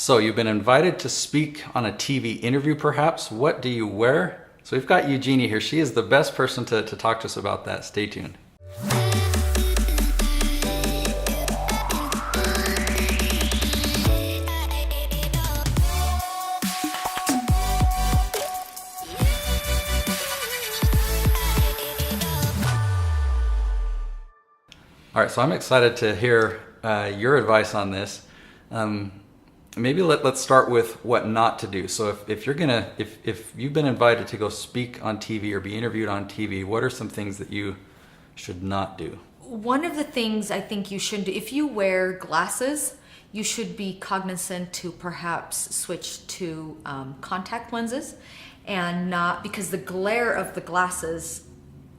So you've been invited to speak on a TV interview perhaps. What do you wear? So we've got Eugenia here. She is the best person to talk to us about that. Stay tuned. All right, so I'm excited to hear your advice on this. Maybe let's start with what not to do. So if you've been invited to go speak on TV or be interviewed on TV, what are some things that you should not do? One of the things I think you should do, if you wear glasses, you should be cognizant to perhaps switch to contact lenses, and not, because the glare of the glasses,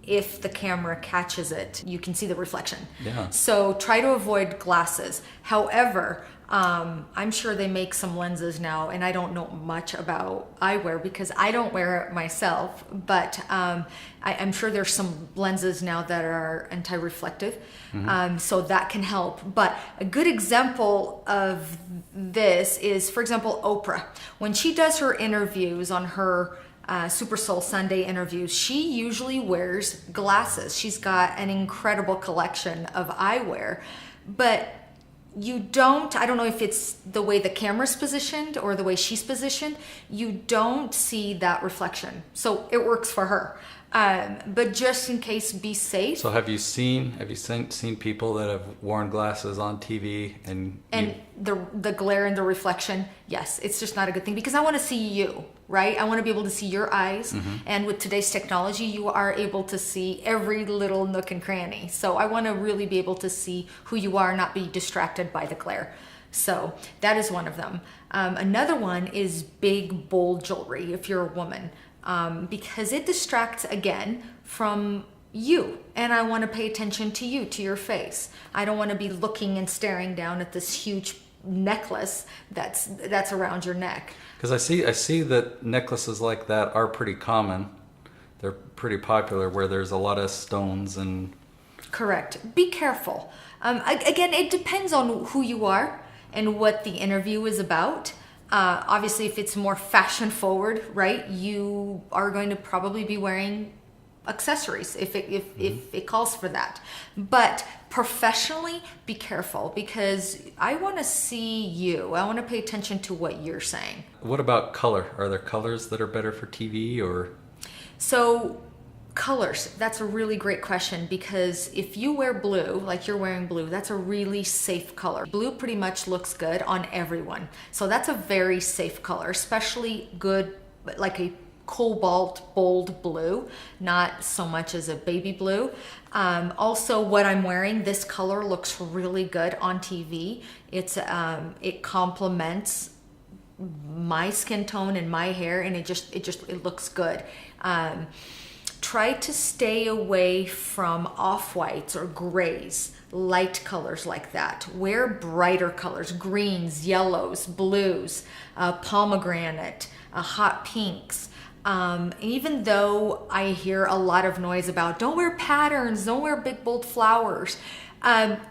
if the camera catches it, you can see the reflection. Yeah. So try to avoid glasses. However, I'm sure they make some lenses now, and I don't know much about eyewear because I don't wear it myself, but I'm sure there's some lenses now that are anti-reflective, so that can help. But a good example of this is, for example, Oprah. When she does her interviews on her Super Soul Sunday interviews, she usually wears glasses. She's got an incredible collection of eyewear, but you don't, I don't know if it's the way the camera's positioned or the way she's positioned, you don't see that reflection. So it works for her. But just in case, be safe. So have you seen people that have worn glasses on TV and the glare and the reflection? Yes, it's just not a good thing, because I want to see you, right? I want to be able to see your eyes. And with today's technology, you are able to see every little nook and cranny. So I want to really be able to see who you are, not be distracted by the glare. So that is one of them. Another one is big, bold jewelry if you're a woman. Because it distracts, again, from you, and I want to pay attention to you, to your face. I don't want to be looking and staring down at this huge necklace that's around your neck. Because I see that necklaces like that are pretty common. They're pretty popular, where there's a lot of stones and... Correct. Be careful. Again, it depends on who you are and what the interview is about. Obviously, if it's more fashion forward, right, you are going to probably be wearing accessories if it calls for that. But professionally, be careful, because I want to see you. I want to pay attention to what you're saying. What about color? Are there colors that are better for TV or? So colors, that's a really great question, because if you wear blue, like you're wearing blue, that's a really safe color. Blue pretty much looks good on everyone. So that's a very safe color, especially good, like a cobalt bold blue, not so much as a baby blue. Also, what I'm wearing, this color looks really good on TV. It complements my skin tone and my hair, and it looks good. Try to stay away from off-whites or grays, light colors like that. Wear brighter colors, greens, yellows, blues, pomegranate, hot pinks. Even though I hear a lot of noise about don't wear patterns, don't wear big bold flowers,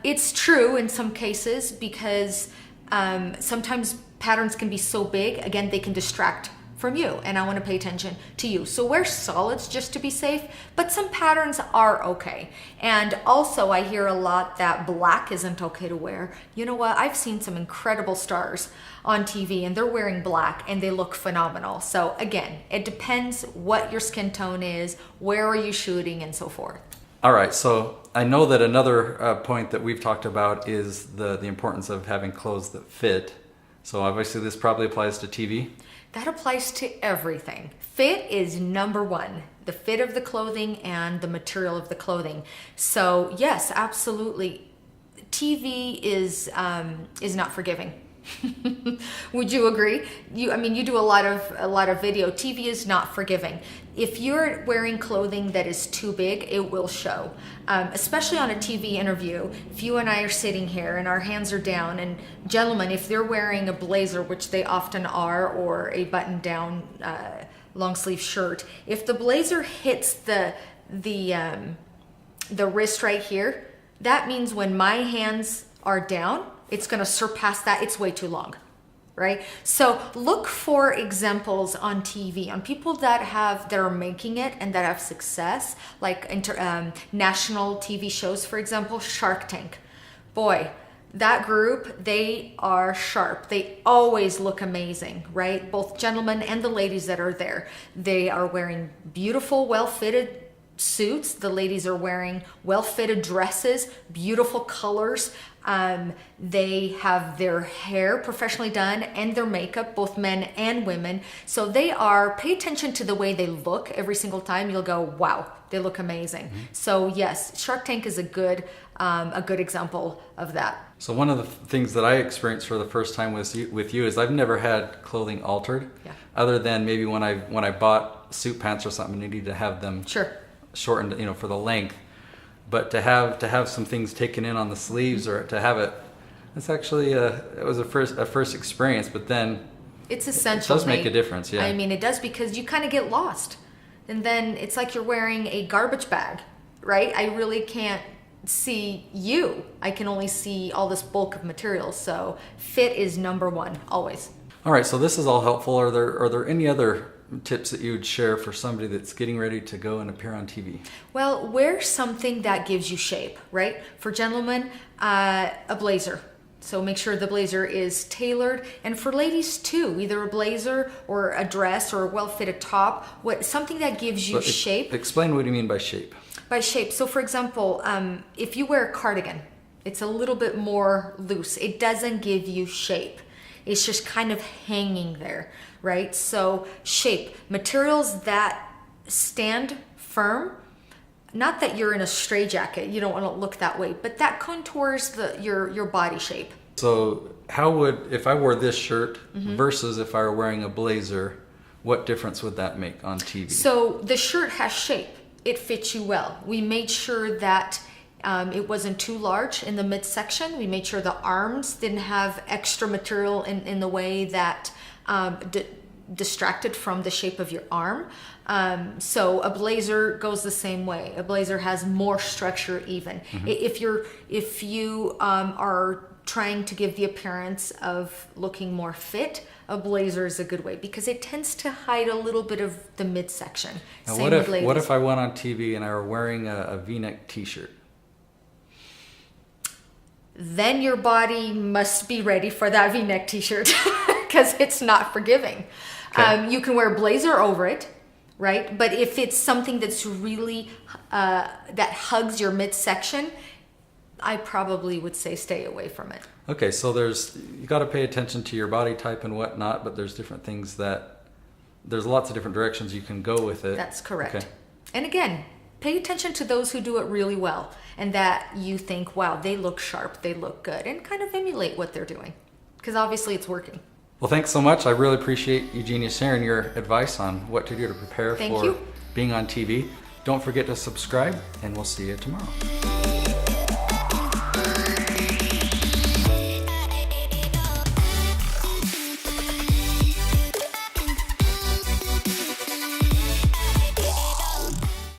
it's true in some cases, because sometimes patterns can be so big, again, they can distract from you, and I want to pay attention to you. So wear solids just to be safe, but some patterns are okay. And also, I hear a lot that black isn't okay to wear. You know what? I've seen some incredible stars on TV, and they're wearing black, and they look phenomenal. So again, it depends what your skin tone is, where are you shooting, and so forth. All right, so I know that another point that we've talked about is the importance of having clothes that fit. So obviously this probably applies to TV. That applies to everything. Fit is number one, the fit of the clothing and the material of the clothing. So yes, absolutely. TV is not forgiving. Would you agree? You do a lot of video. TV is not forgiving. If you're wearing clothing that is too big, it will show. Especially on a TV interview, if you and I are sitting here and our hands are down, and gentlemen, if they're wearing a blazer, which they often are, or a button-down long sleeve shirt, if the blazer hits the wrist right here, that means when my hands are down, it's going to surpass that. It's way too long, right? So look for examples on TV, on people that are making it and that have success, like national TV shows, for example, Shark Tank. Boy, that group, they are sharp. They always look amazing, right? Both gentlemen and the ladies that are there. They are wearing beautiful, well-fitted suits. The ladies are wearing well-fitted dresses, beautiful colors. They have their hair professionally done and their makeup, both men and women. So pay attention to the way they look every single time. You'll go, wow, they look amazing. Mm-hmm. So yes, Shark Tank is a good example of that. So one of the things that I experienced for the first time with you is I've never had clothing altered, other than maybe when I bought suit pants or something, I needed to have them shortened, for the length. But to have some things taken in on the sleeves, or to have it's actually it was a first experience. But then it's essential. It does make a difference. Yeah, I mean it does, because you kind of get lost, and then it's like you're wearing a garbage bag, right? I really can't see you. I can only see all this bulk of material. So fit is number one, always. All right, so this is all helpful. Are there any other tips that you would share for somebody that's getting ready to go and appear on TV? Well, wear something that gives you shape, right? For gentlemen, a blazer. So make sure the blazer is tailored. And for ladies too, either a blazer or a dress or a well-fitted top, something that gives you shape. Explain what you mean by shape. By shape. So for example, if you wear a cardigan, it's a little bit more loose. It doesn't give you shape. It's just kind of hanging there, right? So shape, materials that stand firm. Not that you're in a straitjacket, you don't want to look that way, but that contours your body shape. So if I wore this shirt versus if I were wearing a blazer, what difference would that make on TV? So the shirt has shape. It fits you well. We made sure that it wasn't too large in the midsection. We made sure the arms didn't have extra material in the way that distracted from the shape of your arm. So a blazer goes the same way. A blazer has more structure even. If you are trying to give the appearance of looking more fit, a blazer is a good way, because it tends to hide a little bit of the midsection. Now, what if I went on TV and I were wearing a V-neck T-shirt? Then your body must be ready for that V-neck T-shirt, because it's not forgiving. Okay. You can wear a blazer over it, right? But if it's something that's really that hugs your midsection, I probably would say stay away from it. Okay, so you got to pay attention to your body type and whatnot, but there's different things there's lots of different directions you can go with it. That's correct. Okay. And again, pay attention to those who do it really well and that you think, wow, they look sharp, they look good, and kind of emulate what they're doing, because obviously it's working. Well, thanks so much. I really appreciate Eugenia sharing your advice on what to do to prepare for being on TV. Don't forget to subscribe, and we'll see you tomorrow.